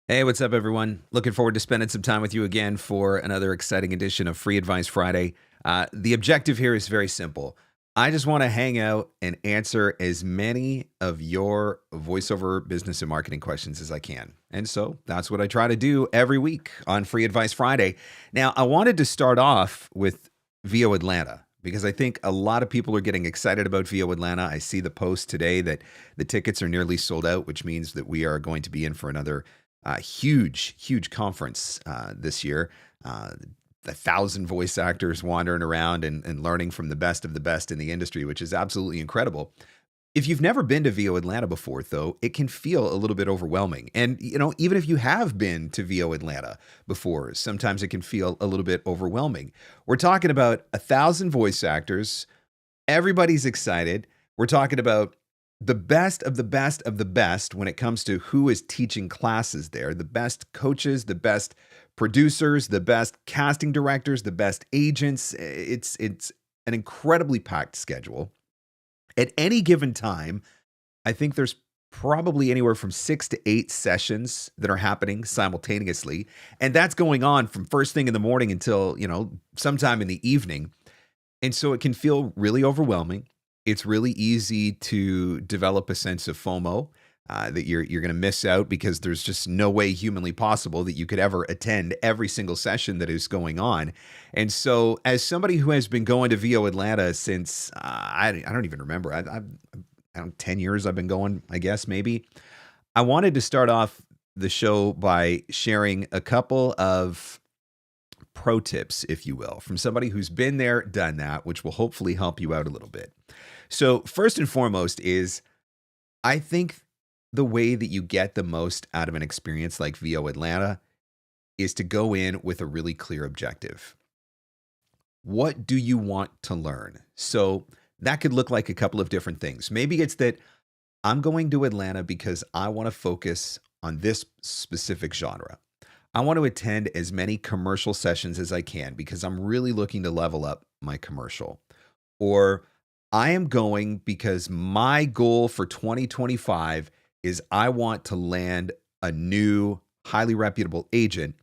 Hey, what's up, everyone? Looking forward to spending some time with you again for another exciting edition of Free Advice Friday. The objective here is very simple. I just want to hang out and answer as many of your voiceover business and marketing questions as I can. And so that's what I try to do every week on Free Advice Friday. Now, I wanted to start off with VO Atlanta because I think a lot of people are getting excited about VO Atlanta. I see the post today that the tickets are nearly sold out, which means that we are going to be in for another huge conference this year. 1,000 voice actors wandering around and learning from the best of the best in the industry, which is absolutely incredible. If you've never been to VO Atlanta before, though, it can feel a little bit overwhelming. And, even if you have been to VO Atlanta before, sometimes it can feel a little bit overwhelming. We're talking about 1,000 voice actors. Everybody's excited. We're talking about the best of the best of the best when it comes to who is teaching classes there, the best coaches, the best producers, the best casting directors, the best agents. It's an incredibly packed schedule. At any given time, I think there's probably anywhere from 6 to 8 sessions that are happening simultaneously, and that's going on from first thing in the morning until, sometime in the evening. And so it can feel really overwhelming. It's really easy to develop a sense of FOMO, that you're going to miss out because there's just no way humanly possible that you could ever attend every single session that is going on. And so, as somebody who has been going to VO Atlanta since I don't even remember, I don't 10 years I've been going, I guess maybe. I wanted to start off the show by sharing a couple of pro tips, if you will, from somebody who's been there, done that, which will hopefully help you out a little bit. So, first and foremost is I think the way that you get the most out of an experience like VO Atlanta is to go in with a really clear objective. What do you want to learn? So, that could look like a couple of different things. Maybe it's that I'm going to Atlanta because I want to focus on this specific genre. I want to attend as many commercial sessions as I can because I'm really looking to level up my commercial. Or I am going because my goal for 2025 is I want to land a new, highly reputable agent.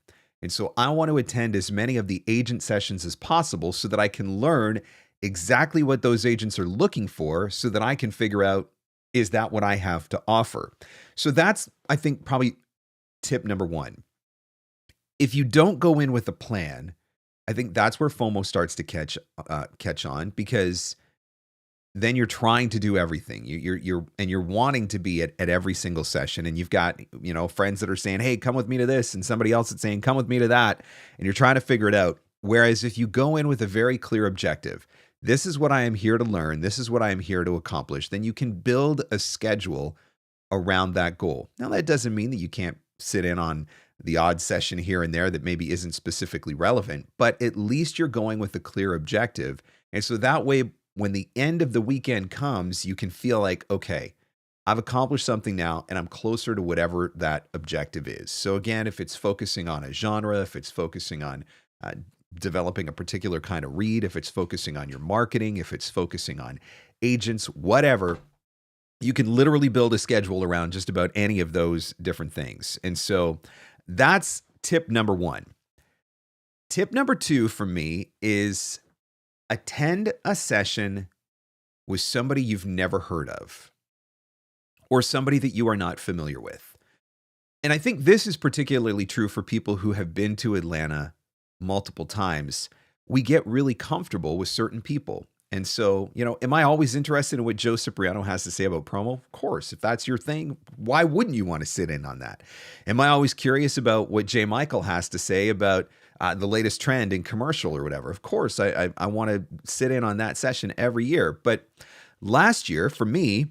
And so I want to attend as many of the agent sessions as possible so that I can learn exactly what those agents are looking for so that I can figure out, is that what I have to offer? So that's, I think, probably tip number one. If you don't go in with a plan, I think that's where FOMO starts to catch on because then you're trying to do everything. You're wanting to be at every single session, and you've got friends that are saying, "Hey, come with me to this," and somebody else that's saying, "Come with me to that," and you're trying to figure it out. Whereas if you go in with a very clear objective, this is what I am here to learn, this is what I am here to accomplish, then you can build a schedule around that goal. Now, that doesn't mean that you can't sit in on the odd session here and there that maybe isn't specifically relevant, but at least you're going with a clear objective. And so that way, when the end of the weekend comes, you can feel like, okay, I've accomplished something now and I'm closer to whatever that objective is. So again, if it's focusing on a genre, if it's focusing on uh, developing a particular kind of read, if it's focusing on your marketing, if it's focusing on agents, whatever, you can literally build a schedule around just about any of those different things. And so that's tip number one. Tip number two for me is attend a session with somebody you've never heard of or somebody that you are not familiar with. And I think this is particularly true for people who have been to Atlanta multiple times. We get really comfortable with certain people. And so, am I always interested in what Joe Cipriano has to say about promo? Of course. If that's your thing, why wouldn't you want to sit in on that? Am I always curious about what J. Michael has to say about the latest trend in commercial or whatever? Of course, I want to sit in on that session every year. But last year, for me,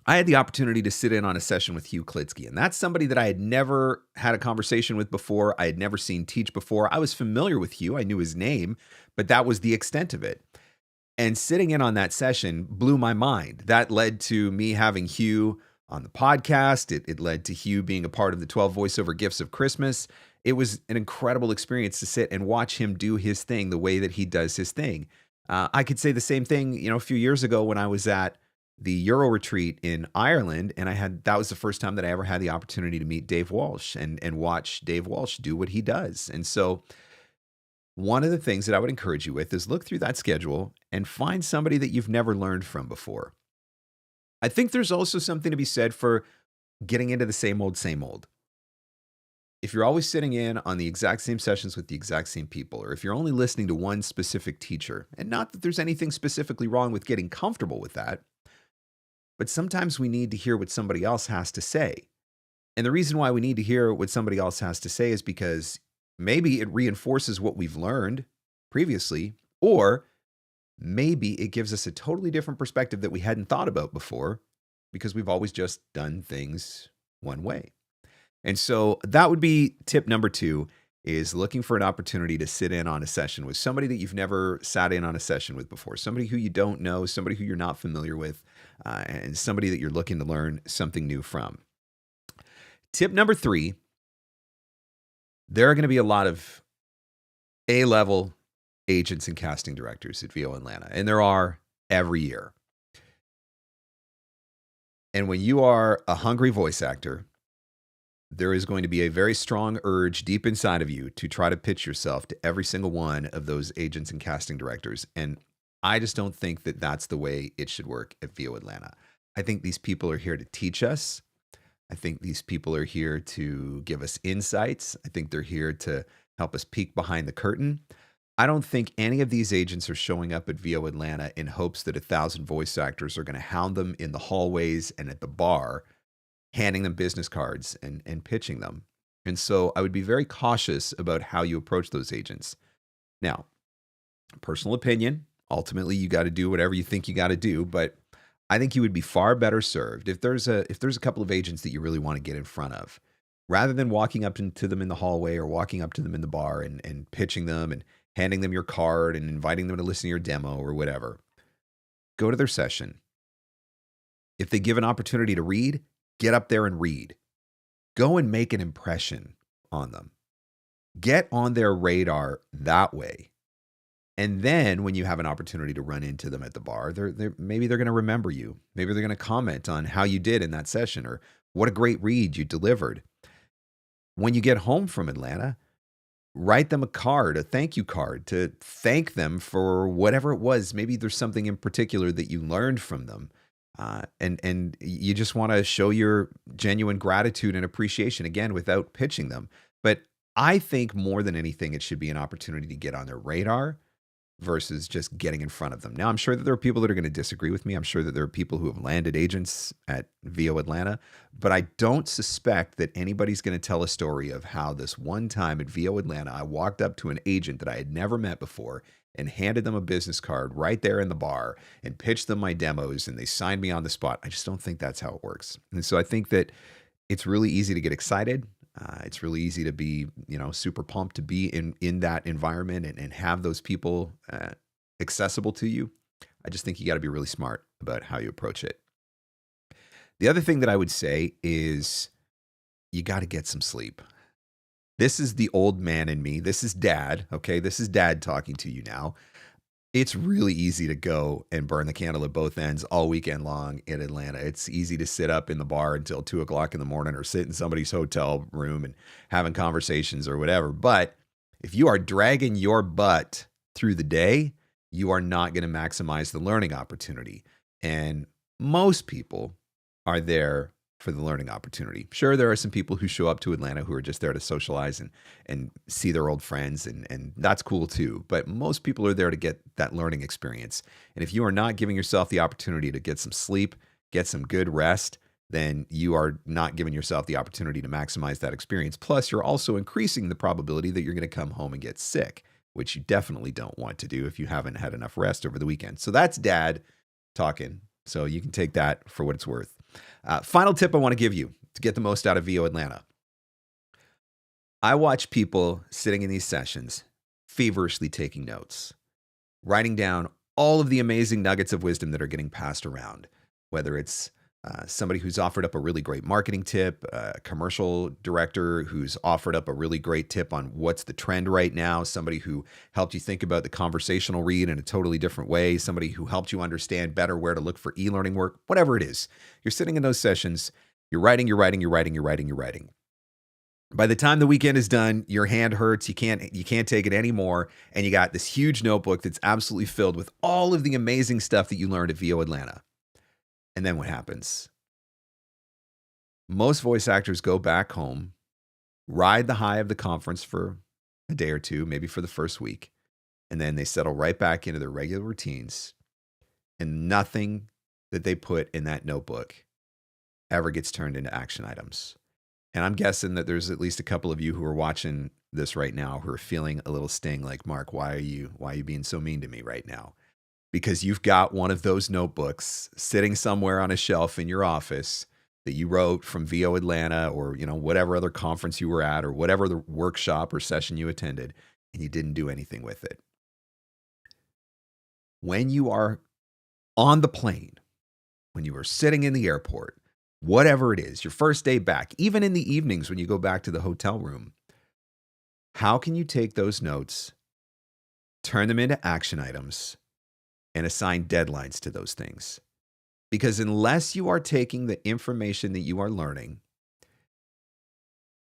I had the opportunity to sit in on a session with Hugh Klitzke, and that's somebody that I had never had a conversation with before. I had never seen teach before. I was familiar with Hugh. I knew his name, but that was the extent of it. And sitting in on that session blew my mind. That led to me having Hugh on the podcast. It led to Hugh being a part of the 12 voiceover gifts of Christmas. It was an incredible experience to sit and watch him do his thing the way that he does his thing. I could say the same thing, a few years ago when I was at the Euro retreat in Ireland, and that was the first time that I ever had the opportunity to meet Dave Walsh and watch Dave Walsh do what he does. And so one of the things that I would encourage you with is look through that schedule and find somebody that you've never learned from before. I think there's also something to be said for getting into the same old, same old. If you're always sitting in on the exact same sessions with the exact same people, or if you're only listening to one specific teacher, and not that there's anything specifically wrong with getting comfortable with that, but sometimes we need to hear what somebody else has to say. And the reason why we need to hear what somebody else has to say is because maybe it reinforces what we've learned previously, or maybe it gives us a totally different perspective that we hadn't thought about before because we've always just done things one way. And so that would be tip number 2, is looking for an opportunity to sit in on a session with somebody that you've never sat in on a session with before, somebody who you don't know, somebody who you're not familiar with, and somebody that you're looking to learn something new from. Tip number 3, there are going to be a lot of A-level agents and casting directors at VO Atlanta, and there are every year. And when you are a hungry voice actor, there is going to be a very strong urge deep inside of you to try to pitch yourself to every single one of those agents and casting directors. And I just don't think that that's the way it should work at VO Atlanta. I think these people are here to teach us. I think these people are here to give us insights. I think they're here to help us peek behind the curtain. I don't think any of these agents are showing up at VO Atlanta in hopes that 1,000 voice actors are going to hound them in the hallways and at the bar, handing them business cards and pitching them. And so I would be very cautious about how you approach those agents. Now, personal opinion, ultimately you got to do whatever you think you got to do, but I think you would be far better served if there's a couple of agents that you really want to get in front of, rather than walking up to them in the hallway or walking up to them in the bar and pitching them and handing them your card and inviting them to listen to your demo or whatever. Go to their session. If they give an opportunity to read, get up there and read. Go and make an impression on them. Get on their radar that way. And then when you have an opportunity to run into them at the bar, maybe they're going to remember you. Maybe they're going to comment on how you did in that session or what a great read you delivered. When you get home from Atlanta, write them a card, a thank you card, to thank them for whatever it was. Maybe there's something in particular that you learned from them. And you just want to show your genuine gratitude and appreciation, again, without pitching them. But I think more than anything, it should be an opportunity to get on their radar versus just getting in front of them. Now, I'm sure that there are people that are going to disagree with me. I'm sure that there are people who have landed agents at VO Atlanta, but I don't suspect that anybody's going to tell a story of how this one time at VO Atlanta, I walked up to an agent that I had never met before and handed them a business card right there in the bar and pitched them my demos and they signed me on the spot. I just don't think that's how it works. And so I think that it's really easy to get excited. It's really easy to be, super pumped to be in that environment and have those people accessible to you. I just think you got to be really smart about how you approach it. The other thing that I would say is you got to get some sleep. This is the old man in me. This is dad. Okay. This is dad talking to you now. It's really easy to go and burn the candle at both ends all weekend long in Atlanta. It's easy to sit up in the bar until 2:00 in the morning or sit in somebody's hotel room and having conversations or whatever. But if you are dragging your butt through the day, you are not going to maximize the learning opportunity. And most people are there for the learning opportunity. Sure, there are some people who show up to Atlanta who are just there to socialize and see their old friends, and that's cool too. But most people are there to get that learning experience. And if you are not giving yourself the opportunity to get some sleep, get some good rest, then you are not giving yourself the opportunity to maximize that experience. Plus, you're also increasing the probability that you're going to come home and get sick, which you definitely don't want to do if you haven't had enough rest over the weekend. So that's dad talking. So you can take that for what it's worth. Final tip I want to give you to get the most out of VO Atlanta. I watch people sitting in these sessions feverishly taking notes, writing down all of the amazing nuggets of wisdom that are getting passed around, whether it's somebody who's offered up a really great marketing tip, a commercial director who's offered up a really great tip on what's the trend right now, somebody who helped you think about the conversational read in a totally different way, somebody who helped you understand better where to look for e-learning work, whatever it is. You're sitting in those sessions, you're writing, you're writing, you're writing, you're writing, you're writing. By the time the weekend is done, your hand hurts, you can't take it anymore, and you got this huge notebook that's absolutely filled with all of the amazing stuff that you learned at VO Atlanta. And then what happens? Most voice actors go back home, ride the high of the conference for a day or two, maybe for the first week, and then they settle right back into their regular routines, and nothing that they put in that notebook ever gets turned into action items. And I'm guessing that there's at least a couple of you who are watching this right now who are feeling a little sting like, Mark, why are you being so mean to me right now? Because you've got one of those notebooks sitting somewhere on a shelf in your office that you wrote from VO Atlanta or, whatever other conference you were at or whatever the workshop or session you attended, and you didn't do anything with it. When you are on the plane, when you are sitting in the airport, whatever it is, your first day back, even in the evenings when you go back to the hotel room, how can you take those notes, turn them into action items, and assign deadlines to those things? Because unless you are taking the information that you are learning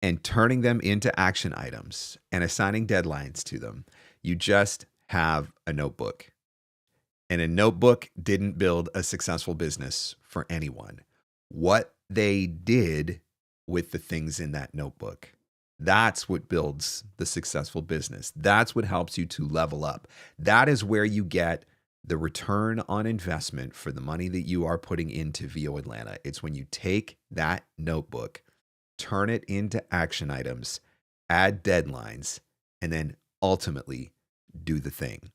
and turning them into action items and assigning deadlines to them, you just have a notebook. And a notebook didn't build a successful business for anyone. What they did with the things in that notebook, that's what builds the successful business. That's what helps you to level up. That is where you get the return on investment for the money that you are putting into VO Atlanta. It's when you take that notebook, turn it into action items, add deadlines, and then ultimately do the thing.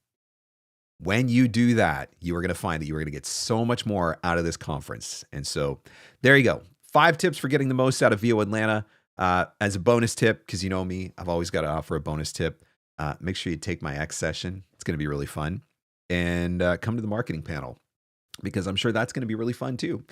When you do that, you are going to find that you are going to get so much more out of this conference. And so there you go. 5 tips for getting the most out of VO Atlanta. As a bonus tip, because you know me, I've always got to offer a bonus tip. Make sure you take my X session. It's going to be really fun. And come to the marketing panel, because I'm sure that's going to be really fun too.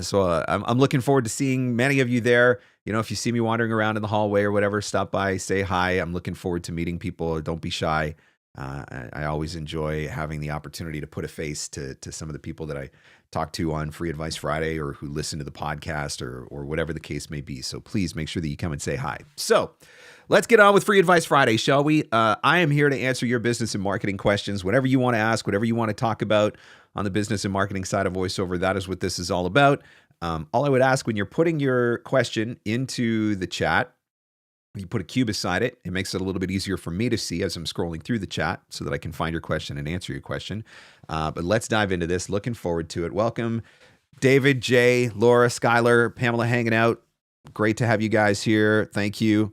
So I'm looking forward to seeing many of you there. If you see me wandering around in the hallway or whatever, stop by, say hi. I'm looking forward to meeting people. Don't be shy. I always enjoy having the opportunity to put a face to some of the people that I talk to on Free Advice Friday or who listen to the podcast or whatever the case may be. So please make sure that you come and say hi. So let's get on with Free Advice Friday, shall we? I am here to answer your business and marketing questions. Whatever you want to ask, whatever you want to talk about on the business and marketing side of voiceover, that is what this is all about. All I would ask when you're putting your question into the chat, you put a cue beside it. It makes it a little bit easier for me to see as I'm scrolling through the chat so that I can find your question and answer your question. But let's dive into this. Looking forward to it. Welcome, David, Jay, Laura, Skylar, Pamela hanging out. Great to have you guys here. Thank you.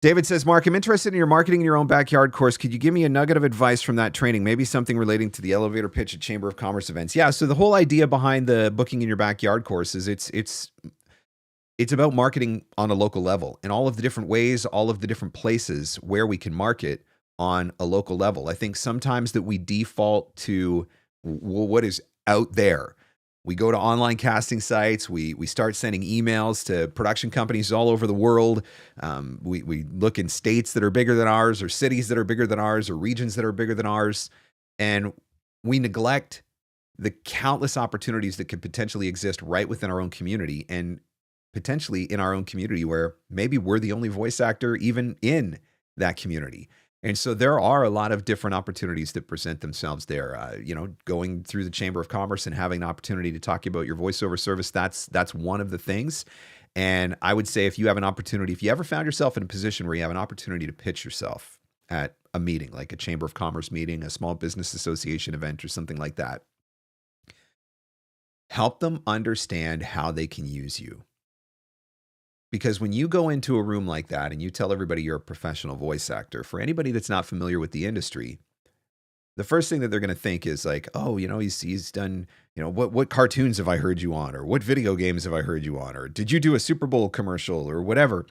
David says, Mark, I'm interested in your marketing in your own backyard course. Could you give me a nugget of advice from that training? Maybe something relating to the elevator pitch at Chamber of Commerce events. Yeah, so the whole idea behind the booking in your backyard course is it's about marketing on a local level and all of the different ways, all of the different places where we can market on a local level. I think sometimes that we default to what is out there. We go to online casting sites. We start sending emails to production companies all over the world. We look in states that are bigger than ours or cities that are bigger than ours or regions that are bigger than ours. And we neglect the countless opportunities that could potentially exist right within our own community and potentially in our own community where maybe we're the only voice actor even in that community. And so there are a lot of different opportunities that present themselves there. Going through the Chamber of Commerce and having an opportunity to talk about your voiceover service, that's one of the things. And I would say if you have an opportunity, if you ever found yourself in a position where you have an opportunity to pitch yourself at a meeting, like a Chamber of Commerce meeting, a small business association event or something like that, help them understand how they can use you. Because when you go into a room like that and you tell everybody you're a professional voice actor, for anybody that's not familiar with the industry, the first thing that they're going to think is like, oh, he's done, what cartoons have I heard you on? Or what video games have I heard you on? Or did you do a Super Bowl commercial or whatever?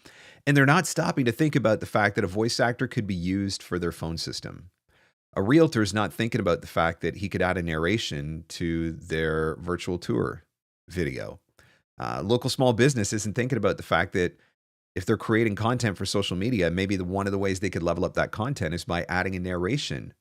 And they're not stopping to think about the fact that a voice actor could be used for their phone system. A realtor is not thinking about the fact that he could add a narration to their virtual tour video. Local small business isn't thinking about the fact that if they're creating content for social media, maybe one of the ways they could level up that content is by adding a narration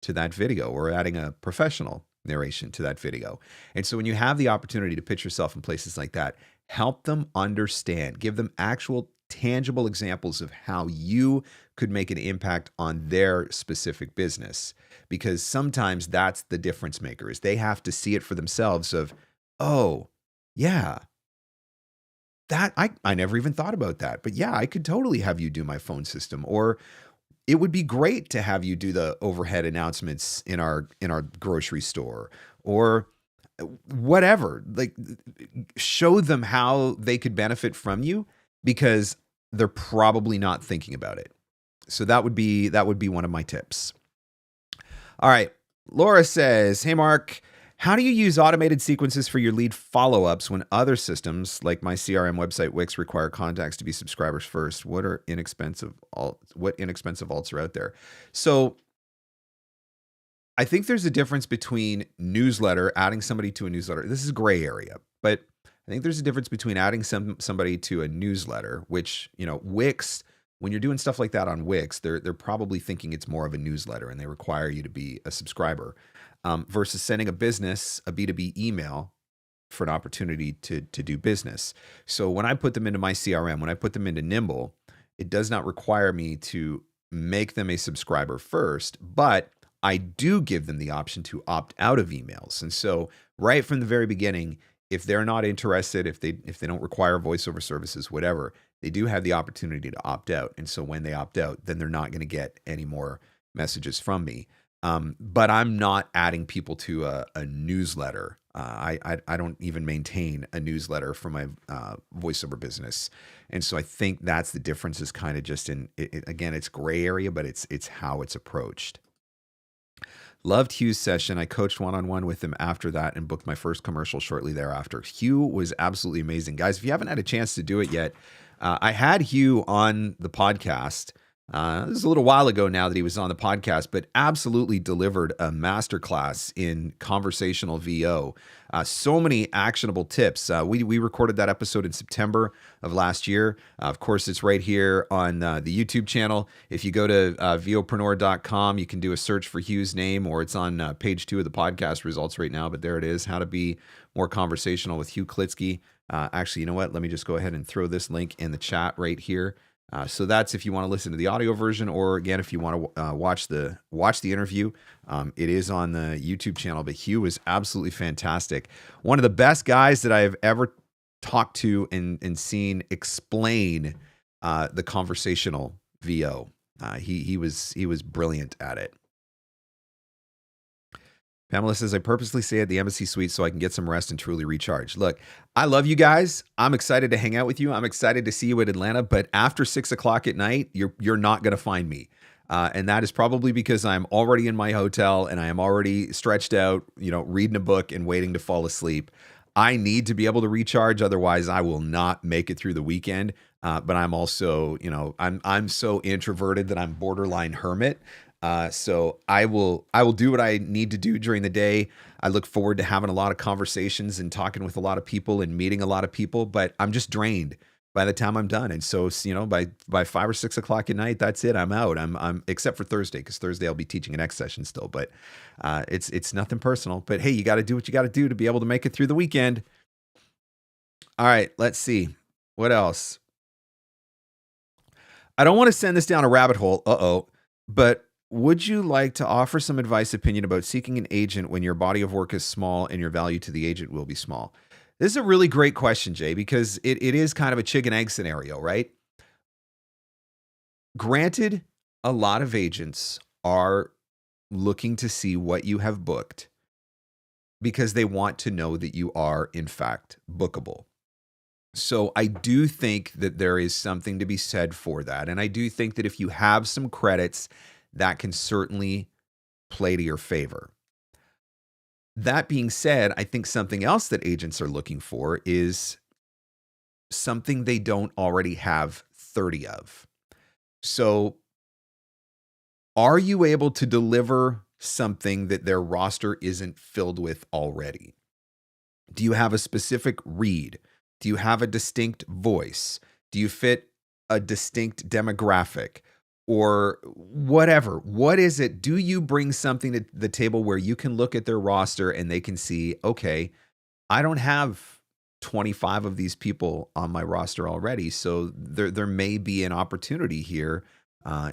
to that video or adding a professional narration to that video. And so when you have the opportunity to pitch yourself in places like that, help them understand, give them actual tangible examples of how you could make an impact on their specific business. Because sometimes that's the difference maker, is they have to see it for themselves of, oh, yeah, that I never even thought about that. But yeah, I could totally have you do my phone system. Or it would be great to have you do the overhead announcements in our grocery store, or whatever. Like, show them how they could benefit from you, because they're probably not thinking about it. So that would be one of my tips. All right. Laura says, "Hey Mark, how do you use automated sequences for your lead follow-ups when other systems like my CRM website Wix require contacts to be subscribers first? What inexpensive alts are out there?" So I think there's a difference between newsletter, adding somebody to a newsletter. This is gray area, but I think there's a difference between adding somebody to a newsletter, which, Wix, when you're doing stuff like that on Wix, they're probably thinking it's more of a newsletter and they require you to be a subscriber, versus sending a B2B email for an opportunity to do business. So when I put them into my CRM, when I put them into Nimble, it does not require me to make them a subscriber first, but I do give them the option to opt out of emails. And so right from the very beginning, if they're not interested, if they don't require voiceover services, whatever, they do have the opportunity to opt out. And so when they opt out, then they're not going to get any more messages from me. But I'm not adding people to a newsletter. I don't even maintain a newsletter for my voiceover business. And so I think that's the difference, is kind of just again, it's gray area, but it's how it's approached. Loved Hugh's session. I coached one-on-one with him after that and booked my first commercial shortly thereafter. Hugh was absolutely amazing. Guys, if you haven't had a chance to do it yet, I had Hugh on the podcast. This is a little while ago now that he was on the podcast, but absolutely delivered a masterclass in conversational VO. So many actionable tips. We recorded that episode in September of last year. Of course, it's right here on the YouTube channel. If you go to vopreneur.com, you can do a search for Hugh's name, or it's on page 2 of the podcast results right now. But there it is, How to Be More Conversational with Hugh Klitzke. Actually, you know what? Let me just go ahead and throw this link in the chat right here. So that's if you want to listen to the audio version, or again, if you want to watch the interview, it is on the YouTube channel. But Hugh was absolutely fantastic. One of the best guys that I have ever talked to and seen explain the conversational VO. He was brilliant at it. Pamela says, "I purposely stay at the Embassy Suite so I can get some rest and truly recharge." Look, I love you guys. I'm excited to hang out with you. I'm excited to see you at Atlanta. But after 6 o'clock at night, you're not going to find me. And that is probably because I'm already in my hotel and I am already stretched out, reading a book and waiting to fall asleep. I need to be able to recharge. Otherwise, I will not make it through the weekend. But I'm also, I'm so introverted that I'm borderline hermit. So I will do what I need to do during the day. I look forward to having a lot of conversations and talking with a lot of people and meeting a lot of people, but I'm just drained by the time I'm done. And so, by 5 or 6 o'clock at night, that's it. I'm out. I'm except for Thursday, because Thursday I'll be teaching an X session still, but, it's nothing personal. But hey, you got to do what you got to do to be able to make it through the weekend. All right, let's see. What else? I don't want to send this down a rabbit hole. But would you like to offer some advice, opinion about seeking an agent when your body of work is small and your value to the agent will be small? This is a really great question, Jay, because it is kind of a chicken egg scenario, right? Granted, a lot of agents are looking to see what you have booked because they want to know that you are, in fact, bookable. So I do think that there is something to be said for that. And I do think that if you have some credits, that can certainly play to your favor. That being said, I think something else that agents are looking for is something they don't already have 30 of. So are you able to deliver something that their roster isn't filled with already? Do you have a specific read? Do you have a distinct voice? Do you fit a distinct demographic or whatever? What is it? Do you bring something to the table where you can look at their roster and they can see, okay, I don't have 25 of these people on my roster already, so there may be an opportunity here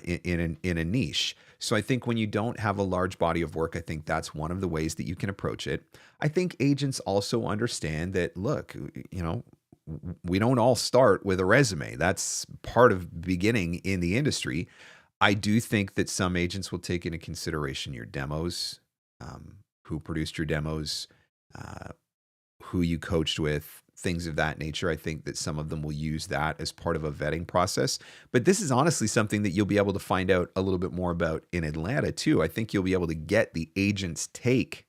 in a niche. So I think when you don't have a large body of work, I think that's one of the ways that you can approach it. I think agents also understand that, look, we don't all start with a resume. That's part of beginning in the industry. I do think that some agents will take into consideration your demos, who produced your demos, uh, who you coached with, things of that nature. I think that some of them will use that as part of a vetting process. But this is honestly something that you'll be able to find out a little bit more about in Atlanta too. I think you'll be able to get the agent's take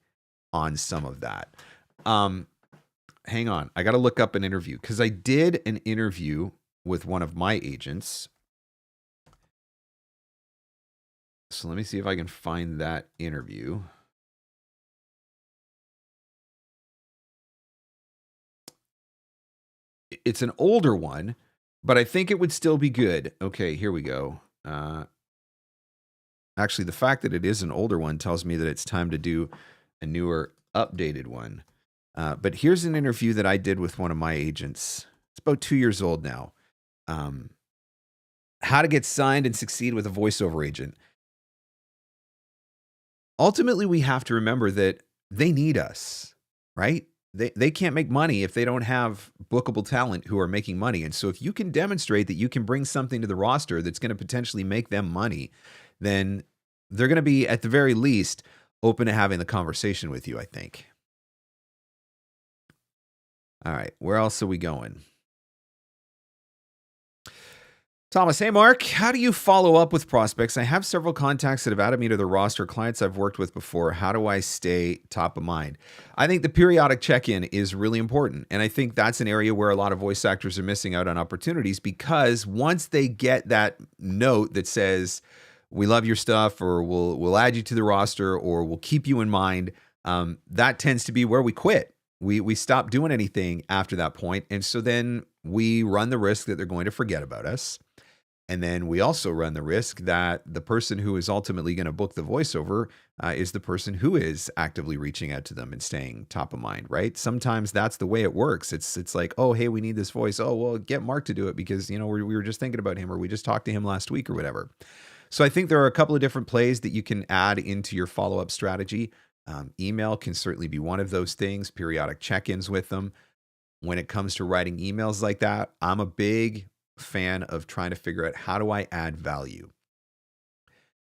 on some of that. Hang on. I got to look up an interview because I did an interview with one of my agents. So let me see if I can find that interview. It's an older one, but I think it would still be good. Okay, here we go. Actually, the fact that it is an older one tells me that it's time to do a newer, updated one. But here's an interview that I did with one of my agents. It's about 2 years old now. How to get signed and succeed with a voiceover agent. Ultimately, we have to remember that they need us, right? They can't make money if they don't have bookable talent who are making money. And so if you can demonstrate that you can bring something to the roster that's going to potentially make them money, then they're going to be, at the very least, open to having the conversation with you, I think. All right, where else are we going? Thomas, hey Mark, how do you follow up with prospects? I have several contacts that have added me to the roster, clients I've worked with before. How do I stay top of mind? I think the periodic check-in is really important. And I think that's an area where a lot of voice actors are missing out on opportunities because once they get that note that says, we love your stuff, or we'll add you to the roster, or we'll keep you in mind, that tends to be where we quit. We stop doing anything after that point. And so then we run the risk that they're going to forget about us. And then we also run the risk that the person who is ultimately going to book the voiceover is the person who is actively reaching out to them and staying top of mind, right? Sometimes that's the way it works. It's like, oh, hey, we need this voice. Oh, well, get Mark to do it because, we were just thinking about him, or we just talked to him last week or whatever. So I think there are a couple of different plays that you can add into your follow-up strategy. Email can certainly be one of those things, periodic check-ins with them. When it comes to writing emails like that, I'm a big fan of trying to figure out, how do I add value?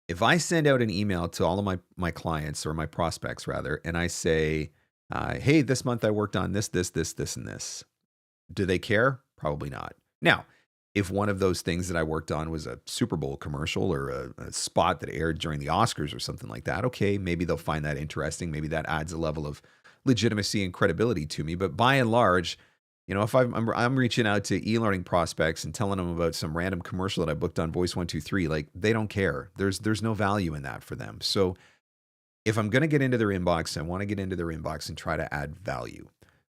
If I send out an email to all of my clients, or my prospects rather, and I say, hey, this month I worked on this, and this. Do they care? Probably not. Now, if one of those things that I worked on was a Super Bowl commercial or a spot that aired during the Oscars or something like that, okay, maybe they'll find that interesting. Maybe that adds a level of legitimacy and credibility to me. But by and large, if I'm reaching out to e-learning prospects and telling them about some random commercial that I booked on Voice 123, like, they don't care. There's no value in that for them. So if I'm going to get into their inbox, I want to get into their inbox and try to add value.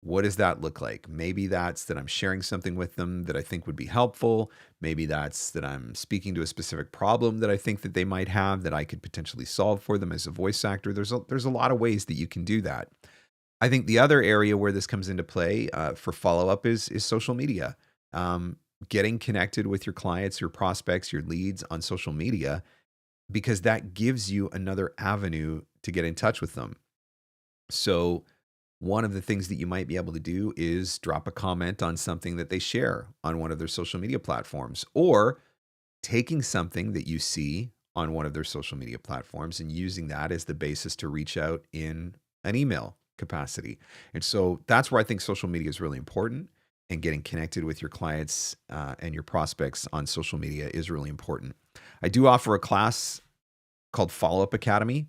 What does that look like? Maybe that's that I'm sharing something with them that I think would be helpful. Maybe that's that I'm speaking to a specific problem that I think that they might have that I could potentially solve for them as a voice actor. There's a lot of ways that you can do that. I think the other area where this comes into play for follow-up is social media. Getting connected with your clients, your prospects, your leads on social media, because that gives you another avenue to get in touch with them. So one of the things that you might be able to do is drop a comment on something that they share on one of their social media platforms, or taking something that you see on one of their social media platforms and using that as the basis to reach out in an email capacity. And so that's where I think social media is really important, and getting connected with your clients and your prospects on social media is really important. I do offer a class called Follow-Up Academy,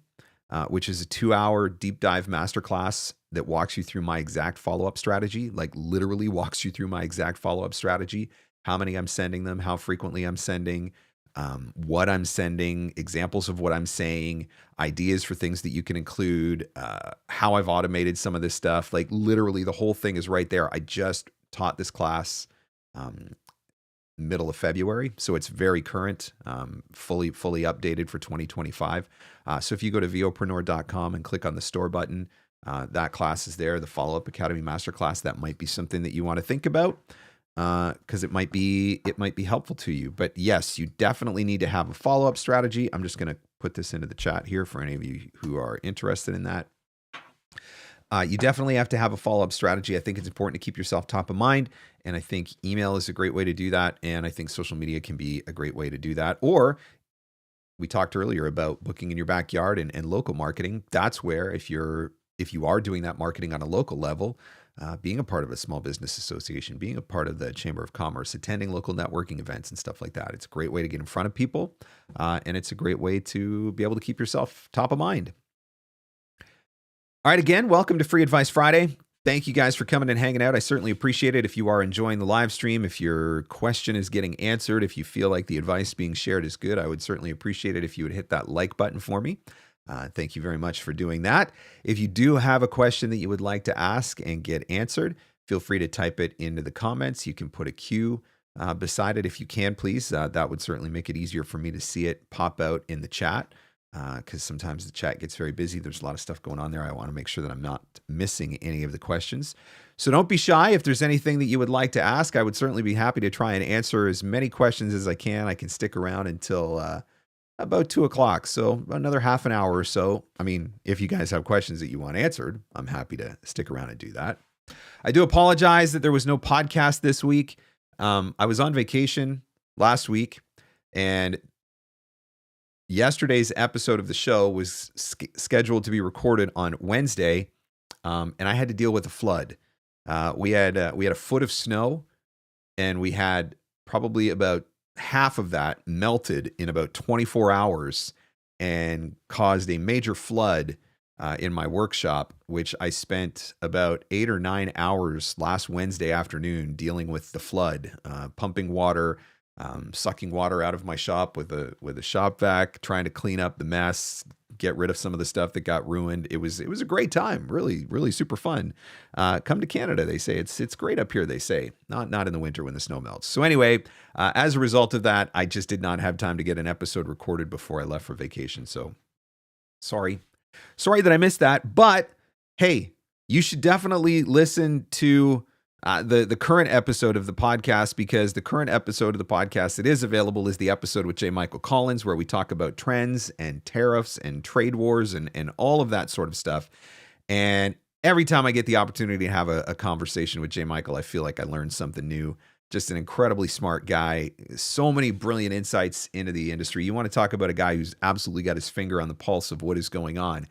which is a 2-hour deep dive masterclass that walks you through my exact follow-up strategy, like literally walks you through my exact follow-up strategy, how many I'm sending them, how frequently I'm sending, what I'm sending, examples of what I'm saying, ideas for things that you can include, how I've automated some of this stuff. Like literally the whole thing is right there. I just taught this class middle of February, so it's very current, fully updated for 2025. So if you go to vopreneur.com and click on the store button, that class is there. The Follow-Up Academy Masterclass, that might be something that you want to think about, because it might be helpful to you. But yes, you definitely need to have a follow-up strategy. I'm just going to put this into the chat here for any of you who are interested in that. You definitely have to have a follow-up strategy. I think it's important to keep yourself top of mind, and I think email is a great way to do that, and I think social media can be a great way to do that. Or we talked earlier about booking in your backyard and local marketing. That's where, if you are doing that marketing on a local level, being a part of a small business association, being a part of the Chamber of Commerce, attending local networking events and stuff like that. It's a great way to get in front of people, and it's a great way to be able to keep yourself top of mind. All right, again, welcome to Free Advice Friday. Thank you guys for coming and hanging out. I certainly appreciate it. If you are enjoying the live stream, if your question is getting answered, if you feel like the advice being shared is good, I would certainly appreciate it if you would hit that like button for me. Thank you very much for doing that. If you do have a question that you would like to ask and get answered, feel free to type it into the comments. You can put a Q beside it if you can, please. That would certainly make it easier for me to see it pop out in the chat, because sometimes the chat gets very busy. There's a lot of stuff going on there. I want to make sure that I'm not missing any of the questions. So don't be shy. If there's anything that you would like to ask, I would certainly be happy to try and answer as many questions as I can. I can stick around until about 2 o'clock. So another half an hour or so. I mean, if you guys have questions that you want answered, I'm happy to stick around and do that. I do apologize that there was no podcast this week. I was on vacation last week, and yesterday's episode of the show was scheduled to be recorded on Wednesday, and I had to deal with a flood. We had a foot of snow, and we had probably about half of that melted in about 24 hours and caused a major flood in my workshop, which I spent about 8 or 9 hours last Wednesday afternoon dealing with the flood, pumping water, sucking water out of my shop with a shop vac, trying to clean up the mess, get rid of some of the stuff that got ruined. It was a great time, really super fun. Come to Canada, they say. It's great up here, they say. Not in the winter when the snow melts. So anyway, as a result of that, I just did not have time to get an episode recorded before I left for vacation. So sorry that I missed that. But hey, you should definitely listen to the current episode of the podcast, because the current episode of the podcast that is available is the episode with J. Michael Collins, where we talk about trends and tariffs and trade wars and all of that sort of stuff. And every time I get the opportunity to have a conversation with J. Michael, I feel like I learned something new. Just an incredibly smart guy. So many brilliant insights into the industry. You want to talk about a guy who's absolutely got his finger on the pulse of what is going on.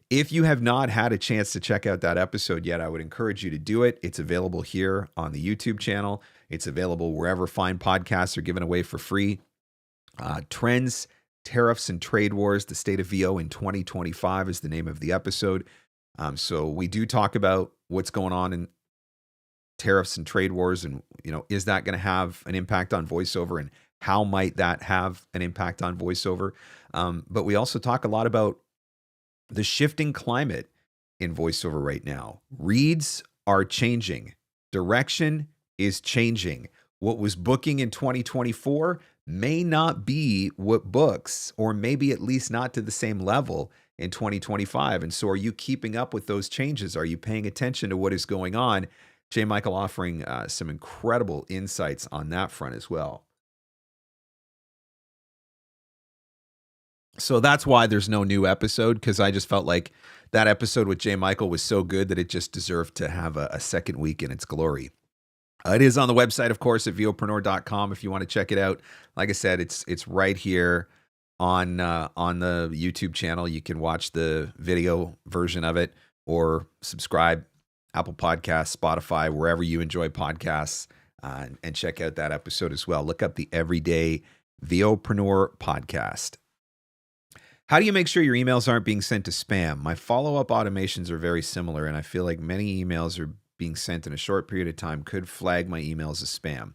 If you have not had a chance to check out that episode yet, I would encourage you to do it. It's available here on the YouTube channel. It's available wherever fine podcasts are given away for free. Trends, Tariffs, and Trade Wars, the State of VO in 2025 is the name of the episode. So we do talk about what's going on in tariffs and trade wars, and is that going to have an impact on voiceover, and how might that have an impact on voiceover? But we also talk a lot about the shifting climate in voiceover right now. Reads are changing. Direction is changing. What was booking in 2024 may not be what books, or maybe at least not to the same level in 2025. And so are you keeping up with those changes? Are you paying attention to what is going on? J. Michael offering some incredible insights on that front as well. So that's why there's no new episode, because I just felt like that episode with J. Michael was so good that it just deserved to have a second week in its glory. It is on the website, of course, at vopreneur.com if you want to check it out. Like I said, it's right here on the YouTube channel. You can watch the video version of it, or subscribe, Apple Podcasts, Spotify, wherever you enjoy podcasts, and check out that episode as well. Look up the Everyday VOpreneur podcast. How do you make sure your emails aren't being sent to spam? My follow-up automations are very similar, and I feel like many emails are being sent in a short period of time could flag my emails as spam.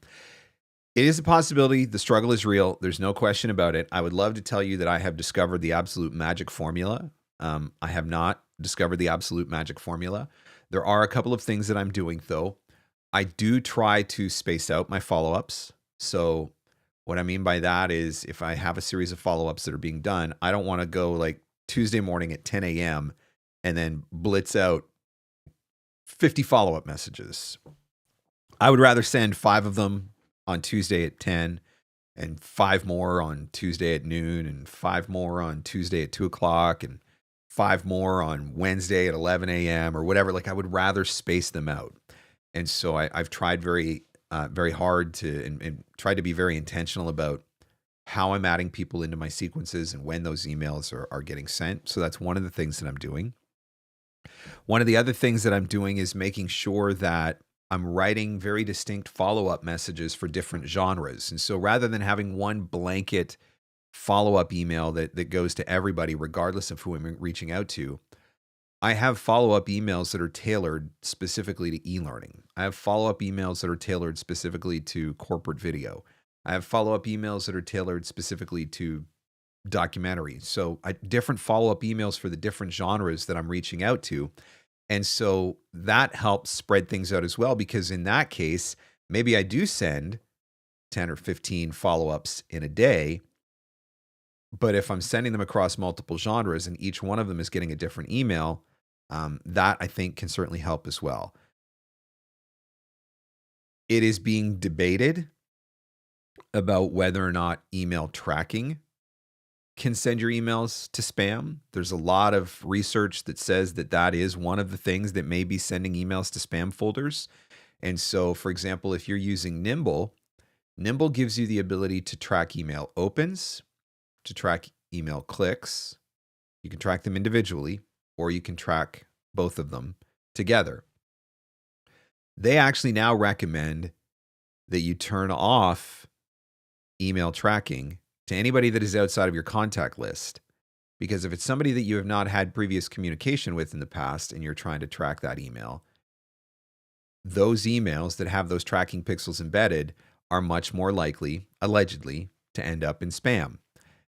It is a possibility. The struggle is real. There's no question about it. I would love to tell you that I have discovered the absolute magic formula. I have not discovered the absolute magic formula. There are a couple of things that I'm doing, though. I do try to space out my follow ups. So, what I mean by that is if I have a series of follow ups that are being done, I don't want to go like Tuesday morning at 10 a.m. and then blitz out 50 follow up messages. I would rather send 5 of them on Tuesday at 10 and 5 more on Tuesday at noon and 5 more on Tuesday at 2 o'clock and 5 more on Wednesday at 11 a.m. or whatever. Like I would rather space them out. And so I've tried very hard to and tried to be very intentional about how I'm adding people into my sequences and when those emails are getting sent. So that's one of the things that I'm doing. One of the other things that I'm doing is making sure that I'm writing very distinct follow-up messages for different genres. And so rather than having one blanket follow-up email that goes to everybody, regardless of who I'm reaching out to, I have follow-up emails that are tailored specifically to e-learning. I have follow-up emails that are tailored specifically to corporate video. I have follow-up emails that are tailored specifically to documentary. So different follow-up emails for the different genres that I'm reaching out to. And so that helps spread things out as well, because in that case, maybe I do send 10 or 15 follow-ups in a day, but if I'm sending them across multiple genres and each one of them is getting a different email, that I think can certainly help as well. It is being debated about whether or not email tracking can send your emails to spam. There's a lot of research that says that that is one of the things that may be sending emails to spam folders. And so, for example, if you're using Nimble, Nimble gives you the ability to track email opens, to track email clicks. You can track them individually, or you can track both of them together. They actually now recommend that you turn off email tracking to anybody that is outside of your contact list. Because if it's somebody that you have not had previous communication with in the past and you're trying to track that email, those emails that have those tracking pixels embedded are much more likely, allegedly, to end up in spam.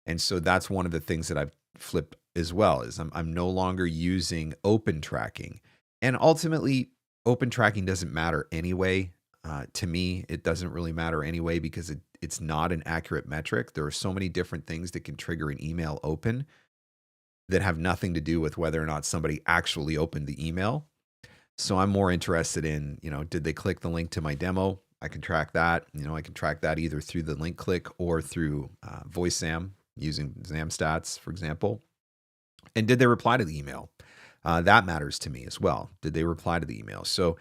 And so that's one of the things that I've flipped as well, is I'm no longer using open tracking. And ultimately, open tracking doesn't matter anyway. To me, it doesn't really matter anyway, because it's not an accurate metric. There are so many different things that can trigger an email open that have nothing to do with whether or not somebody actually opened the email. So I'm more interested in, did they click the link to my demo? I can track that. I can track that either through the link click or through VoiceSam using XamStats, for example. And did they reply to the email? That matters to me as well. Did they reply to the email? So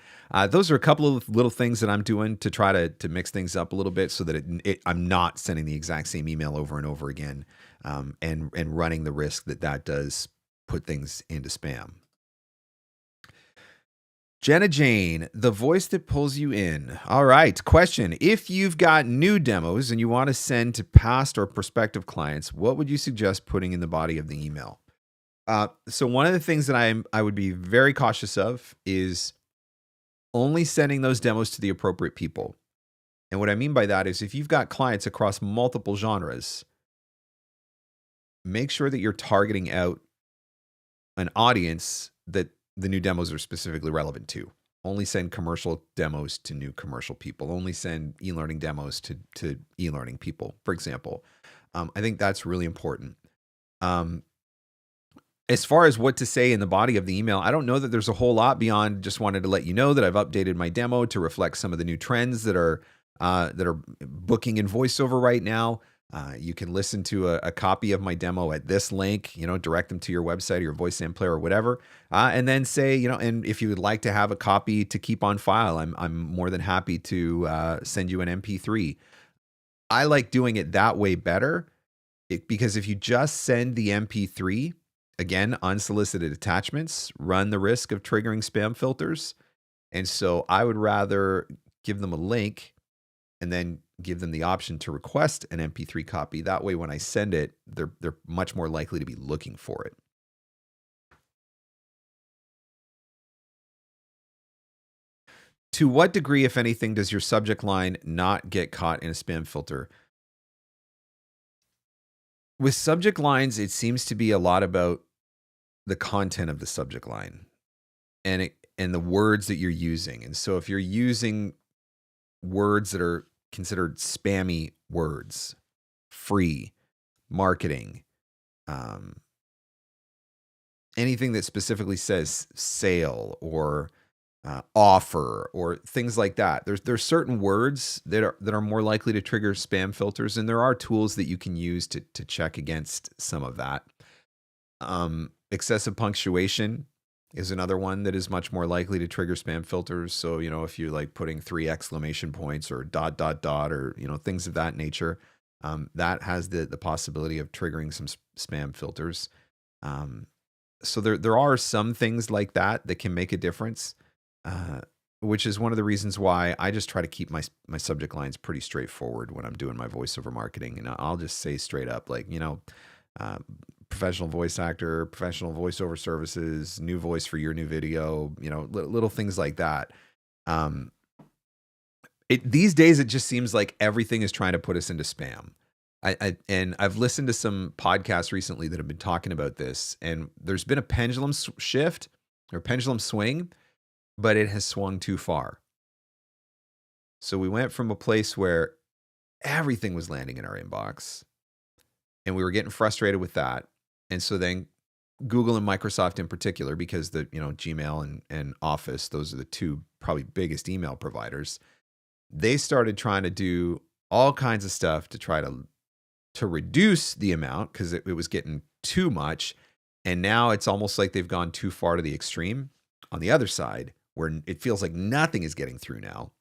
those are a couple of little things that I'm doing to try to mix things up a little bit, so that I'm not sending the exact same email over and over again, and running the risk that does put things into spam. Jenna Jane, the voice that pulls you in. All right. Question. If you've got new demos and you want to send to past or prospective clients, what would you suggest putting in the body of the email? So one of the things that I would be very cautious of is only sending those demos to the appropriate people. And what I mean by that is, if you've got clients across multiple genres, make sure that you're targeting out an audience that the new demos are specifically relevant to. Only send commercial demos to new commercial people. Only send e-learning demos to e-learning people, for example. I think that's really important. As far as what to say in the body of the email, I don't know that there's a whole lot beyond just wanted to let you know that I've updated my demo to reflect some of the new trends that are booking in VoiceOver right now. You can listen to a copy of my demo at this link, direct them to your website or your VoiceSam player or whatever. And then say, and if you would like to have a copy to keep on file, I'm more than happy to send you an MP3. I like doing it that way better, because if you just send the MP3, again, unsolicited attachments run the risk of triggering spam filters. And so I would rather give them a link and then give them the option to request an MP3 copy. That way, when I send it, they're much more likely to be looking for it. To what degree, if anything, does your subject line not get caught in a spam filter? With subject lines, it seems to be a lot about the content of the subject line and the words that you're using. And so if you're using words that are considered spammy words, free, marketing, um, anything that specifically says sale or offer or things like that. There's certain words that are more likely to trigger spam filters, and there are tools that you can use to check against some of that. Excessive punctuation is another one that is much more likely to trigger spam filters. So, if you like putting 3 exclamation points or ... or, things of that nature, that has the possibility of triggering some spam filters. So there are some things like that can make a difference, which is one of the reasons why I just try to keep my subject lines pretty straightforward when I'm doing my voiceover marketing. And I'll just say straight up, like, professional voice actor, professional voiceover services, new voice for your new video, little things like that. These days, it just seems like everything is trying to put us into spam. And I've listened to some podcasts recently that have been talking about this, and there's been a pendulum shift or pendulum swing, but it has swung too far. So we went from a place where everything was landing in our inbox, and we were getting frustrated with that. And so then Google and Microsoft in particular, because the Gmail and Office, those are the two probably biggest email providers, they started trying to do all kinds of stuff to try to reduce the amount because it was getting too much. And now it's almost like they've gone too far to the extreme on the other side where it feels like nothing is getting through now.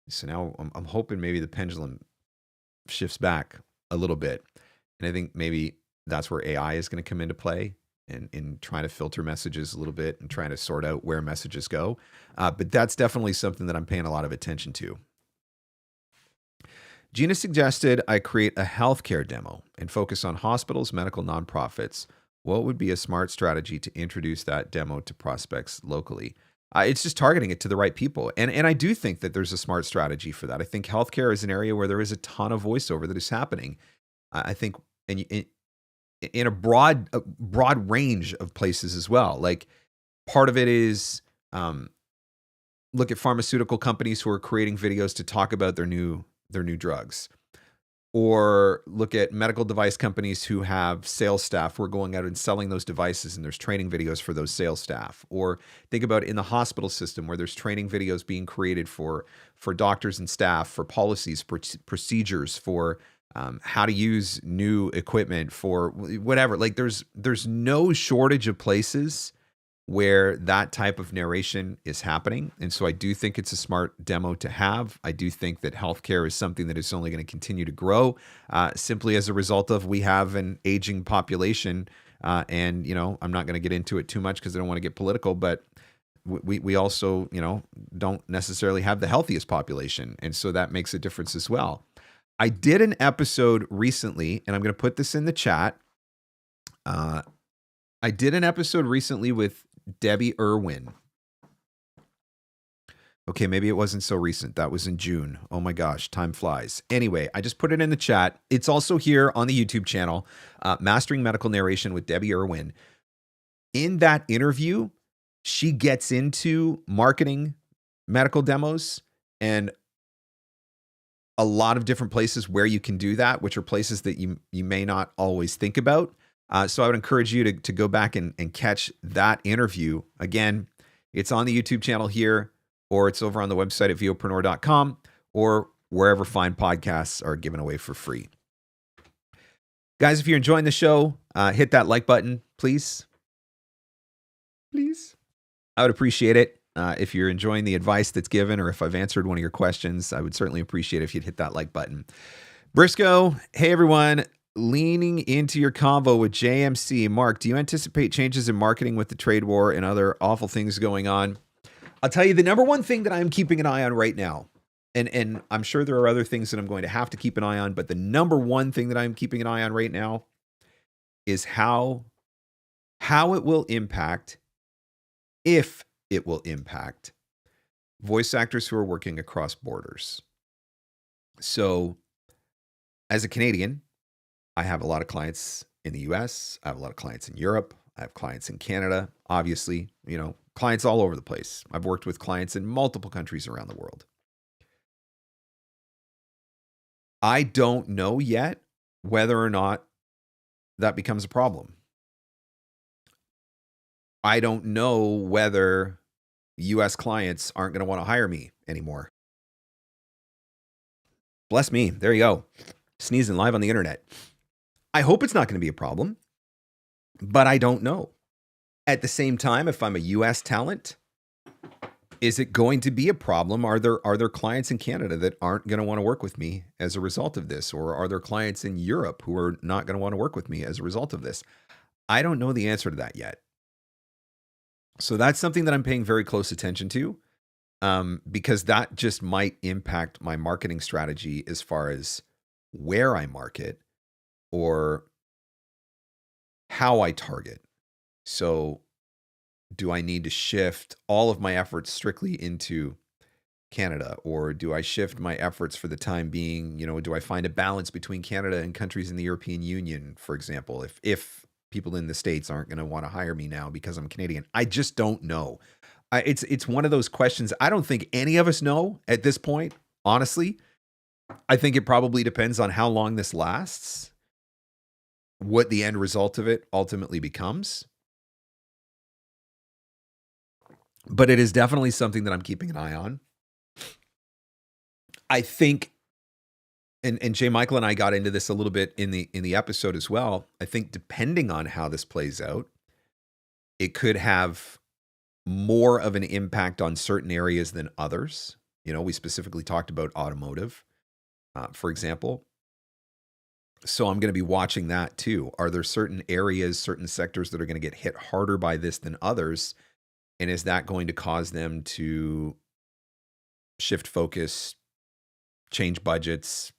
So now I'm hoping maybe the pendulum shifts back a little bit. And I think maybe that's where AI is going to come into play and in trying to filter messages a little bit and trying to sort out where messages go. But that's definitely something that I'm paying a lot of attention to. Gina suggested I create a healthcare demo and focus on hospitals, medical nonprofits. What would be a smart strategy to introduce that demo to prospects locally? It's just targeting it to the right people. And I do think that there's a smart strategy for that. I think healthcare is an area where there is a ton of voiceover that is happening. I think in a broad range of places as well. Like part of it is look at pharmaceutical companies who are creating videos to talk about their new drugs, or look at medical device companies who have sales staff who are going out and selling those devices, and there's training videos for those sales staff. Or think about in the hospital system where there's training videos being created for doctors and staff, for policies, procedures, for how to use new equipment, for whatever. Like there's no shortage of places where that type of narration is happening. And so I do think it's a smart demo to have. I do think that healthcare is something that is only going to continue to grow simply as a result of we have an aging population. And, I'm not going to get into it too much because I don't want to get political, but we also, don't necessarily have the healthiest population. And so that makes a difference as well. I did an episode recently, and I'm going to put this in the chat. I did an episode recently with Debbie Irwin. Okay, maybe it wasn't so recent. That was in June. Oh my gosh, time flies. Anyway, I just put it in the chat. It's also here on the YouTube channel, Mastering Medical Narration with Debbie Irwin. In that interview, she gets into marketing medical demos and a lot of different places where you can do that, which are places that you may not always think about. So I would encourage you to go back and catch that interview. Again, it's on the YouTube channel here, or it's over on the website at vopreneur.com, or wherever fine podcasts are given away for free. Guys, if you're enjoying the show, hit that like button, please. Please. I would appreciate it. If you're enjoying the advice that's given, or if I've answered one of your questions, I would certainly appreciate it if you'd hit that like button. Briscoe, hey everyone. Leaning into your convo with JMC. Mark, do you anticipate changes in marketing with the trade war and other awful things going on? I'll tell you the number one thing that I'm keeping an eye on right now, and I'm sure there are other things that I'm going to have to keep an eye on, but the number one thing that I'm keeping an eye on right now is how it will impact, if it will impact, voice actors who are working across borders. So, as a Canadian, I have a lot of clients in the US, I have a lot of clients in Europe, I have clients in Canada, obviously, clients all over the place. I've worked with clients in multiple countries around the world. I don't know yet whether or not that becomes a problem. I don't know whether US clients aren't going to want to hire me anymore. Bless me. There you go. Sneezing live on the internet. I hope it's not going to be a problem, but I don't know. At the same time, if I'm a US talent, is it going to be a problem? Are there clients in Canada that aren't going to want to work with me as a result of this? Or are there clients in Europe who are not going to want to work with me as a result of this? I don't know the answer to that yet. So that's something that I'm paying very close attention to, because that just might impact my marketing strategy as far as where I market or how I target. So do I need to shift all of my efforts strictly into Canada, or do I shift my efforts for the time being? Do I find a balance between Canada and countries in the European Union, for example, if people in the States aren't going to want to hire me now because I'm Canadian? I just don't know. It's one of those questions I don't think any of us know at this point, honestly. I think it probably depends on how long this lasts, what the end result of it ultimately becomes. But it is definitely something that I'm keeping an eye on. I think, and J. Michael and I got into this a little bit in the episode as well. I think depending on how this plays out, it could have more of an impact on certain areas than others. We specifically talked about automotive, for example. So I'm going to be watching that too. Are there certain areas, certain sectors that are going to get hit harder by this than others? And is that going to cause them to shift focus, change budgets,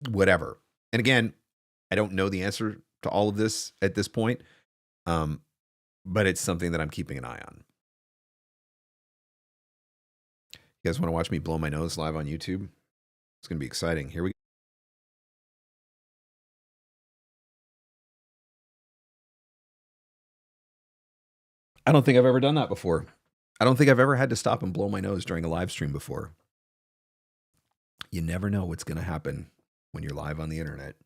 whatever? And again, I don't know the answer to all of this at this point, but it's something that I'm keeping an eye on. You guys want to watch me blow my nose live on YouTube? It's going to be exciting. Here we go. I don't think I've ever done that before. I don't think I've ever had to stop and blow my nose during a live stream before. You never know what's going to happen when you're live on the internet.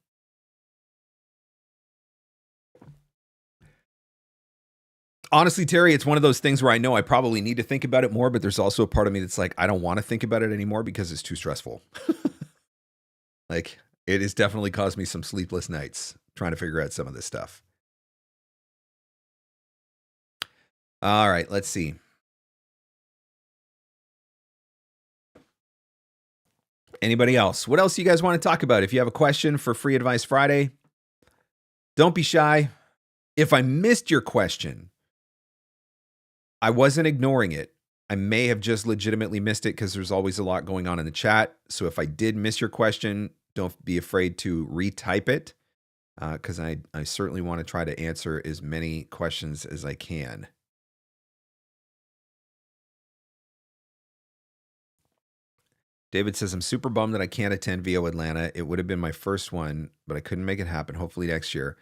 Honestly, Terry, it's one of those things where I know I probably need to think about it more, but there's also a part of me that's like, I don't want to think about it anymore because it's too stressful. Like, it has definitely caused me some sleepless nights trying to figure out some of this stuff. All right, let's see. Anybody else? What else do you guys want to talk about? If you have a question for Free Advice Friday, don't be shy. If I missed your question, I wasn't ignoring it. I may have just legitimately missed it because there's always a lot going on in the chat. So if I did miss your question, don't be afraid to retype it, because I certainly want to try to answer as many questions as I can. David says, I'm super bummed that I can't attend VO Atlanta. It would have been my first one, but I couldn't make it happen. Hopefully next year.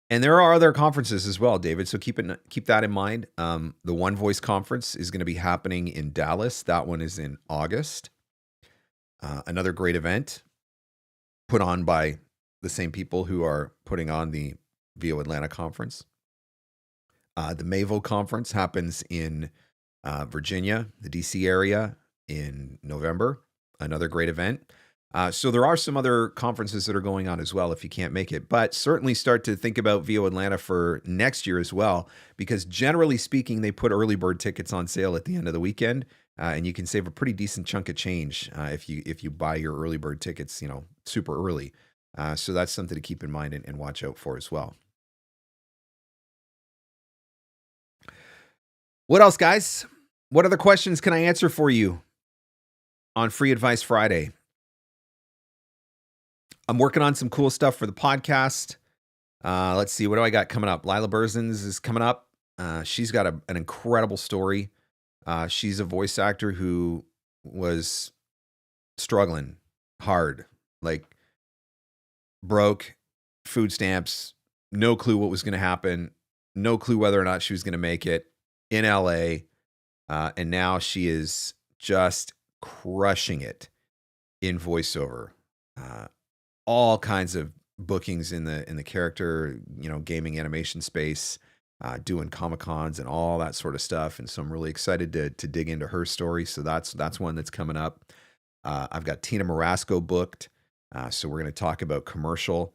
And there are other conferences as well, David. So keep that in mind. The One Voice conference is going to be happening in Dallas. That one is in August. Another great event put on by the same people who are putting on the VO Atlanta conference. The MAVO conference happens in Virginia, the DC area, in November. Another great event. So there are some other conferences that are going on as well if you can't make it. But certainly start to think about VO Atlanta for next year as well, because generally speaking, they put early bird tickets on sale at the end of the weekend, and you can save a pretty decent chunk of change if you buy your early bird tickets, super early. So that's something to keep in mind and watch out for as well. What else, guys? What other questions can I answer for you on Free Advice Friday? I'm working on some cool stuff for the podcast. Let's see. What do I got coming up? Lila Berzins is coming up. She's got an incredible story She's a voice actor who was struggling hard, like broke, food stamps, no clue what was going to happen, no clue whether or not she was going to make it in LA. And now she is just crushing it in voiceover. Uh, all kinds of bookings in the character, gaming animation space, doing Comic Cons and all that sort of stuff. And so I'm really excited to dig into her story. So that's one that's coming up. I've got Tina Marasco booked. So we're going to talk about commercial.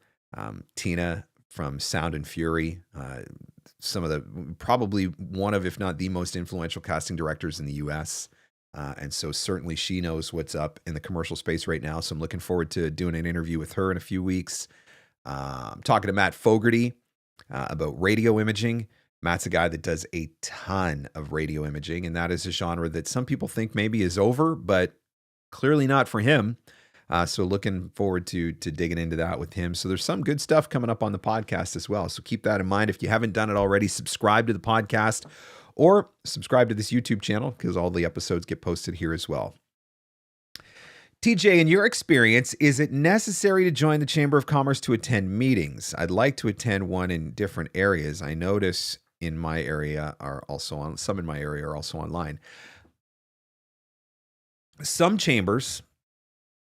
Tina from Sound and Fury, some of the probably one of, if not the most influential casting directors in the U.S. And so certainly she knows what's up in the commercial space right now. So I'm looking forward to doing an interview with her in a few weeks. I'm talking to Matt Fogarty about radio imaging. Matt's a guy that does a ton of radio imaging, and that is a genre that some people think maybe is over, but clearly not for him. So looking forward to digging into that with him. So there's some good stuff coming up on the podcast as well. So keep that in mind. If you haven't done it already, subscribe to the podcast or subscribe to this YouTube channel because all the episodes get posted here as well. TJ, in your experience, is it necessary to join the Chamber of Commerce to attend meetings? I'd like to attend one in different areas. I notice in my area are also on, some in my area are also online. Some chambers,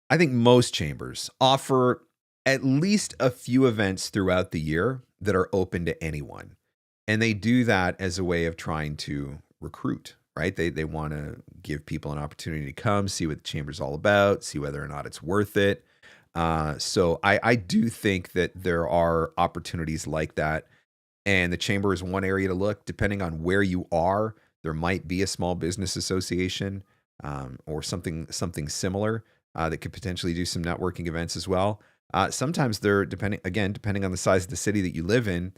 I think most chambers, offer at least a few events throughout the year that are open to anyone. And they do that as a way of trying to recruit, right? They want to give people an opportunity to come, see what the chamber's all about, see whether or not it's worth it. So I do think that there are opportunities like that. And the chamber is one area to look. Depending on where you are, there might be a small business association or something similar that could potentially do some networking events as well. Sometimes they're depending on the size of the city that you live in.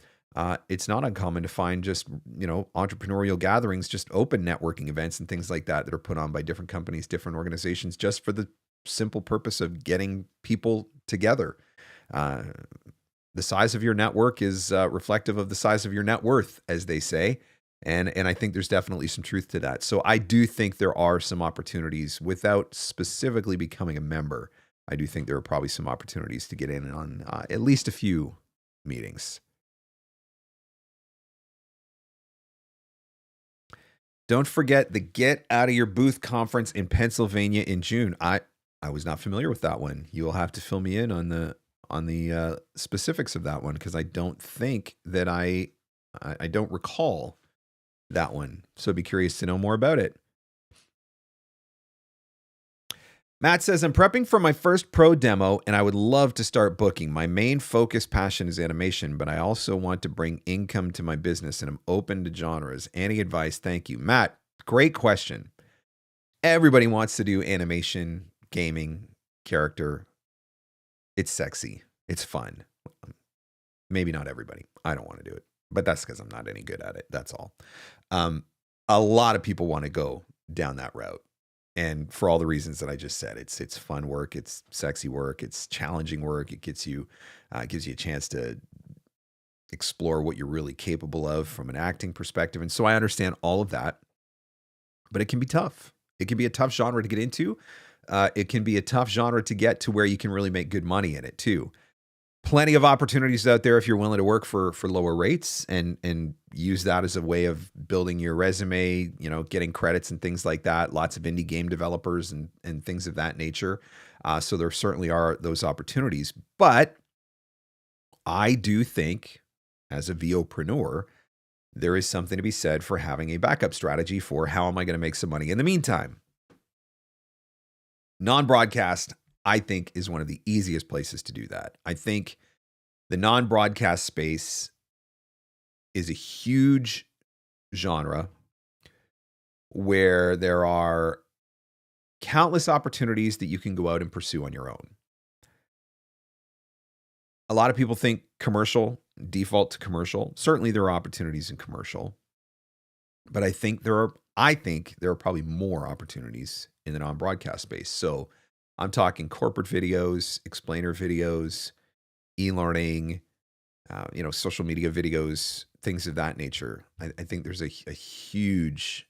It's not uncommon to find just, entrepreneurial gatherings, just open networking events and things like that are put on by different companies, different organizations, just for the simple purpose of getting people together. The size of your network is reflective of the size of your net worth, as they say. And I think there's definitely some truth to that. So I do think there are some opportunities without specifically becoming a member. I do think there are probably some opportunities to get in on at least a few meetings. Don't forget the Get Out of Your Booth conference in Pennsylvania in June. I was not familiar with that one. You will have to fill me in on the specifics of that one because I don't think that I don't recall that one. So I'd be curious to know more about it. Matt says, I'm prepping for my first pro demo and I would love to start booking. My main focus passion is animation, but I also want to bring income to my business and I'm open to genres. Any advice? Thank you. Matt, great question. Everybody wants to do animation, gaming, character. It's sexy. It's fun. Maybe not everybody. I don't want to do it, but that's because I'm not any good at it. That's all. A lot of people want to go down that route. And for all the reasons that I just said, it's fun work, it's sexy work, it's challenging work. It gives you a chance to explore what you're really capable of from an acting perspective. And so I understand all of that, but it can be tough. It can be a tough genre to get into. It can be a tough genre to get to where you can really make good money in it too. Plenty of opportunities out there if you're willing to work for lower rates and use that as a way of building your resume, getting credits and things like that. Lots of indie game developers and things of that nature. So there certainly are those opportunities. But I do think as a VOpreneur, there is something to be said for having a backup strategy for how am I going to make some money in the meantime. Non-broadcast, I think, is one of the easiest places to do that. I think the non-broadcast space is a huge genre where there are countless opportunities that you can go out and pursue on your own. A lot of people think commercial, default to commercial. Certainly there are opportunities in commercial, but I think there are probably more opportunities in the non-broadcast space. So I'm talking corporate videos, explainer videos, e-learning, social media videos, things of that nature. I think there's a huge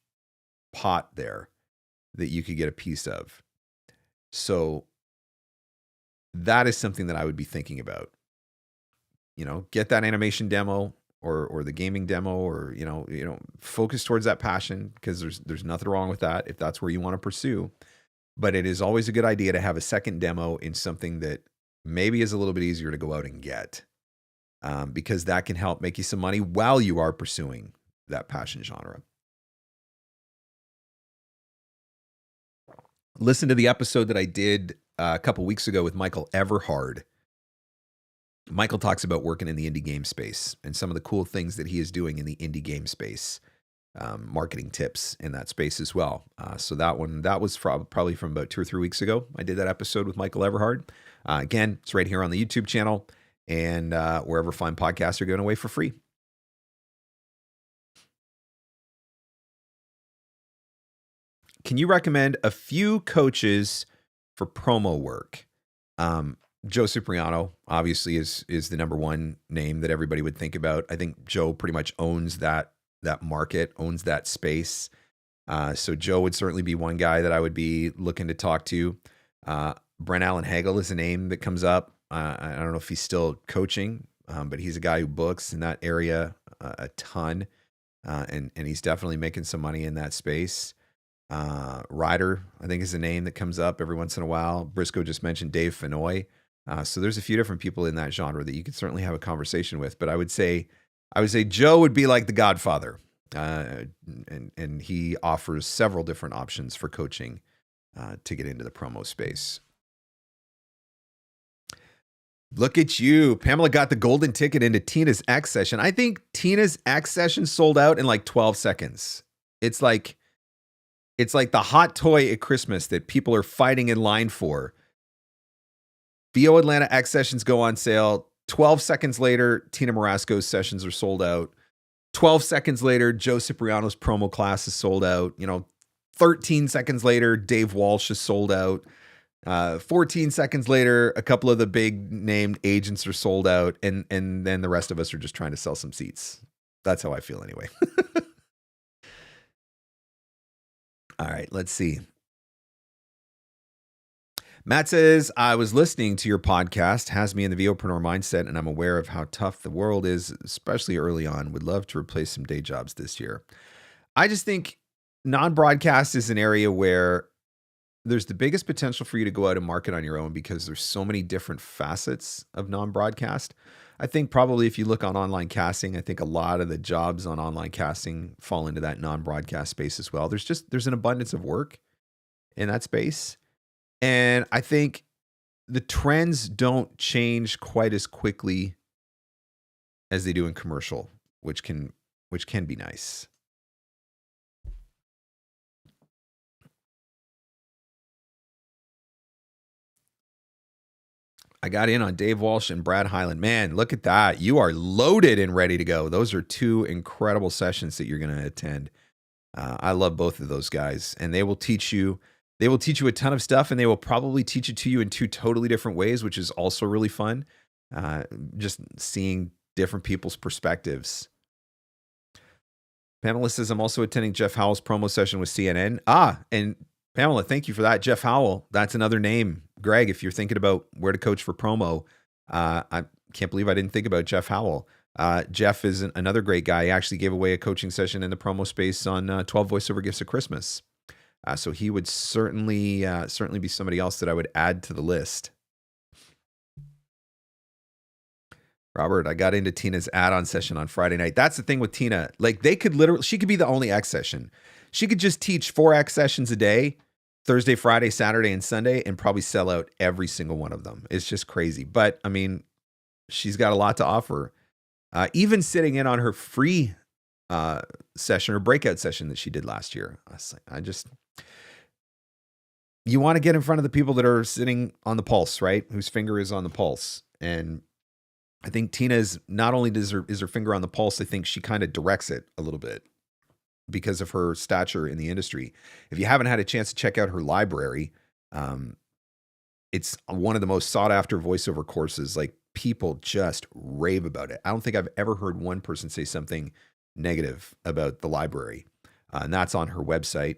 pot there that you could get a piece of. So that is something that I would be thinking about. Get that animation demo or the gaming demo, or focus towards that passion, because there's nothing wrong with that if that's where you want to pursue. But it is always a good idea to have a second demo in something that maybe is a little bit easier to go out and get, because that can help make you some money while you are pursuing that passion genre. Listen to the episode that I did a couple weeks ago with Michael Everhard. Michael talks about working in the indie game space and some of the cool things that he is doing in the indie game space, marketing tips in that space as well. So that was probably from about 2 or 3 weeks ago. I did that episode with Michael Everhard. Again, it's right here on the YouTube channel and wherever fine podcasts are going away for free. Can you recommend a few coaches for promo work? Joe Cipriano obviously is the number one name that everybody would think about. I think Joe pretty much owns that market, owns that space. So Joe would certainly be one guy that I would be looking to talk to. Brent Allen Hagel is a name that comes up. I don't know if he's still coaching, but he's a guy who books in that area a ton, and he's definitely making some money in that space. Ryder, I think, is a name that comes up every once in a while. Briscoe just mentioned Dave Fenoy. So there's a few different people in that genre that you could certainly have a conversation with. But I would say Joe would be like the godfather, and he offers several different options for coaching to get into the promo space. Look at you. Pamela got the golden ticket into Tina's X session. I think Tina's X session sold out in like 12 seconds. It's like the hot toy at Christmas that people are fighting in line for. VO Atlanta X sessions go on sale. 12 seconds later, Tina Marasco's sessions are sold out. 12 seconds later, Joe Cipriano's promo class is sold out. 13 seconds later, Dave Walsh is sold out. 14 seconds later, a couple of the big named agents are sold out. And then the rest of us are just trying to sell some seats. That's how I feel anyway. All right, let's see. Matt says, I was listening to your podcast, has me in the VOpreneur mindset, and I'm aware of how tough the world is, especially early on. Would love to replace some day jobs this year. I just think non-broadcast is an area where there's the biggest potential for you to go out and market on your own, because there's so many different facets of non-broadcast. I think probably if you look on online casting, I think a lot of the jobs on online casting fall into that non-broadcast space as well. There's an abundance of work in that space. And I think the trends don't change quite as quickly as they do in commercial, which can be nice. I got in on Dave Walsh and Brad Hyland. Man, look at that. You are loaded and ready to go. Those are two incredible sessions that you're going to attend. I love both of those guys, and they will teach you a ton of stuff, and they will probably teach it to you in two totally different ways, which is also really fun. Just seeing different people's perspectives. Pamela says, I'm also attending Jeff Howell's promo session with CNN. And Pamela, thank you for that. Jeff Howell, that's another name. Greg, if you're thinking about where to coach for promo, I can't believe I didn't think about Jeff Howell. Jeff is another great guy. He actually gave away a coaching session in the promo space on 12 voiceover gifts of Christmas. So he would certainly be somebody else that I would add to the list. Robert, I got into Tina's add-on session on Friday night. That's the thing with Tina. Like, she could be the only X session. She could just teach 4 X sessions a day, Thursday, Friday, Saturday, and Sunday, and probably sell out every single one of them. It's just crazy. But, I mean, she's got a lot to offer. Even sitting in on her free session or breakout session that she did last year. You want to get in front of the people that are sitting on the pulse, right? Whose finger is on the pulse. And I think Tina's, not only is her finger on the pulse, I think she kind of directs it a little bit because of her stature in the industry. If you haven't had a chance to check out her library, it's one of the most sought after voiceover courses. Like, people just rave about it. I don't think I've ever heard one person say something negative about the library. And that's on her website.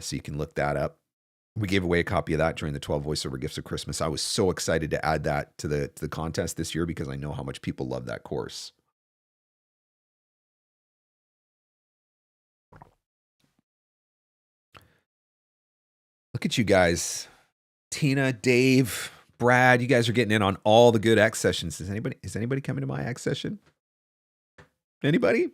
So you can look that up. We gave away a copy of that during the 12 voiceover gifts of Christmas. I was so excited to add that to the contest this year because I know how much people love that course. Look at you guys. Tina, Dave, Brad, you guys are getting in on all the good X sessions. Is anybody coming to my X session? Anybody?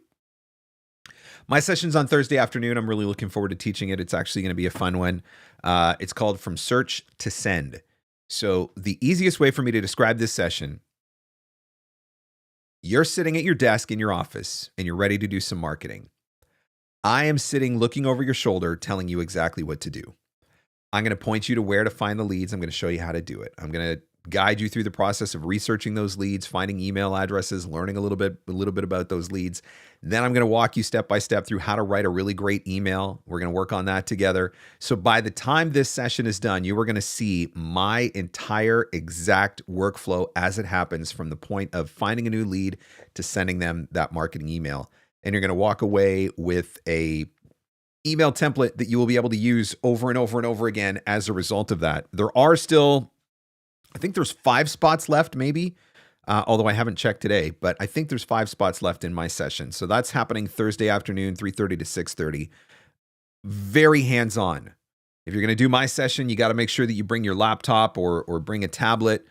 My session's on Thursday afternoon. I'm really looking forward to teaching it. It's actually going to be a fun one. It's called From Search to Send. So the easiest way for me to describe this session, you're sitting at your desk in your office and you're ready to do some marketing. I am sitting looking over your shoulder telling you exactly what to do. I'm going to point you to where to find the leads. I'm going to show you how to do it. I'm going to guide you through the process of researching those leads, finding email addresses, learning a little bit about those leads. Then I'm going to walk you step by step through how to write a really great email. We're going to work on that together. So by the time this session is done, you are going to see my entire exact workflow as it happens from the point of finding a new lead to sending them that marketing email. And you're going to walk away with a email template that you will be able to use over and over and over again as a result of that. There are still, I think there's 5 spots left maybe, although I haven't checked today, but I think there's 5 spots left in my session. So that's happening Thursday afternoon, 3:30 to 6:30. Very hands-on. If you're going to do my session, you got to make sure that you bring your laptop or bring a tablet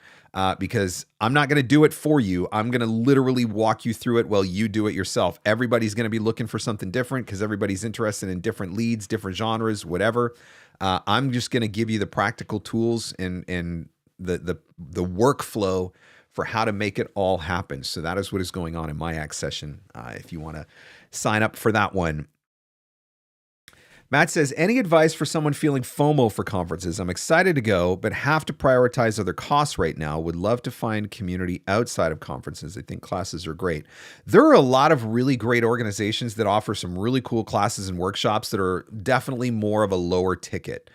because I'm not going to do it for you. I'm going to literally walk you through it while you do it yourself. Everybody's going to be looking for something different because everybody's interested in different leads, different genres, whatever. I'm just going to give you the practical tools and the workflow for how to make it all happen. So that is what is going on in my X session. If you want to sign up for that one. Matt says, any advice for someone feeling FOMO for conferences? I'm excited to go, but have to prioritize other costs right now. Would love to find community outside of conferences. I think classes are great. There are a lot of really great organizations that offer some really cool classes and workshops that are definitely more of a lower ticket.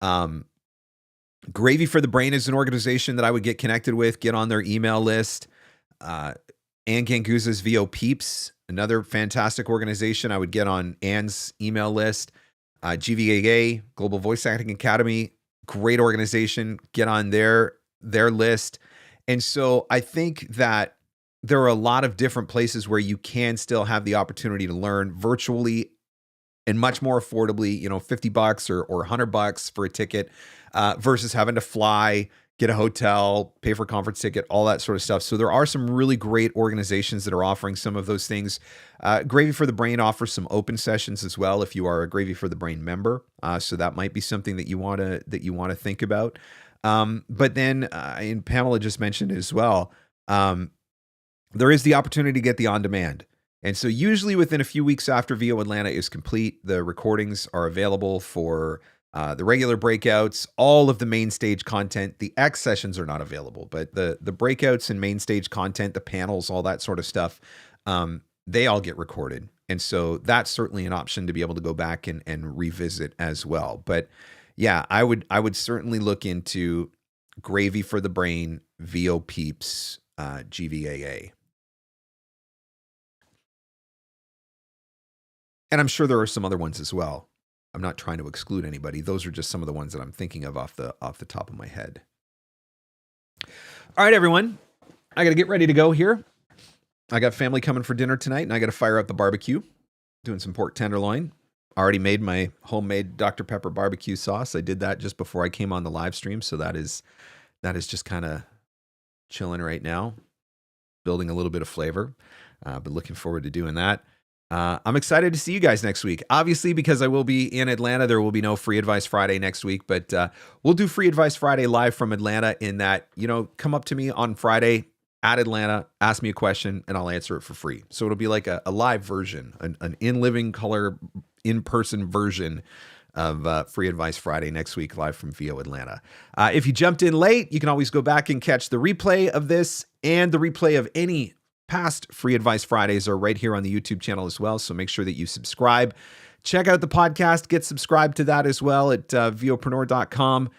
Gravy for the Brain is an organization that I would get connected with, get on their email list. Ann Ganguza's VO Peeps, another fantastic organization I would get on Ann's email list. GVAA, Global Voice Acting Academy, great organization, get on their list. And so I think that there are a lot of different places where you can still have the opportunity to learn virtually and much more affordably, $50 or $100 for a ticket versus having to fly, get a hotel, pay for a conference ticket, all that sort of stuff. So there are some really great organizations that are offering some of those things. Gravy for the Brain offers some open sessions as well if you are a Gravy for the Brain member. So that might be something that you want to think about. But then, and Pamela just mentioned it as well, there is the opportunity to get the on-demand. And so usually within a few weeks after VO Atlanta is complete, the recordings are available for the regular breakouts, all of the main stage content. The X sessions are not available, but the breakouts and main stage content, the panels, all that sort of stuff, they all get recorded. And so that's certainly an option to be able to go back and revisit as well. But yeah, I would certainly look into Gravy for the Brain, VO Peeps, GVAA. And I'm sure there are some other ones as well. I'm not trying to exclude anybody. Those are just some of the ones that I'm thinking of off the top of my head. All right, everyone. I got to get ready to go here. I got family coming for dinner tonight, and I got to fire up the barbecue. Doing some pork tenderloin. I already made my homemade Dr. Pepper barbecue sauce. I did that just before I came on the live stream, so that is just kind of chilling right now, building a little bit of flavor. But looking forward to doing that. I'm excited to see you guys next week. Obviously, because I will be in Atlanta, there will be no Free Advice Friday next week, but we'll do Free Advice Friday live from Atlanta in that, come up to me on Friday at Atlanta, ask me a question, and I'll answer it for free. So it'll be like a live version, an in-living color, in-person version of Free Advice Friday next week, live from VO Atlanta. If you jumped in late, you can always go back and catch the replay of this, and the replay of any past Free Advice Fridays are right here on the YouTube channel as well. So make sure that you subscribe. Check out the podcast. Get subscribed to that as well at vopreneur.com,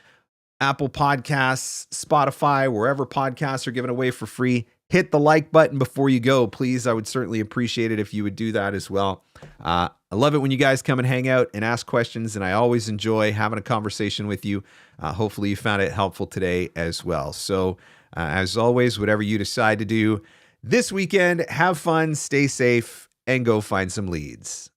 Apple Podcasts, Spotify, wherever podcasts are given away for free. hit the like button before you go, please. I would certainly appreciate it if you would do that as well. I love it when you guys come and hang out and ask questions, and I always enjoy having a conversation with you. Hopefully you found it helpful today as well. So as always, whatever you decide to do this weekend, have fun, stay safe, and go find some leads.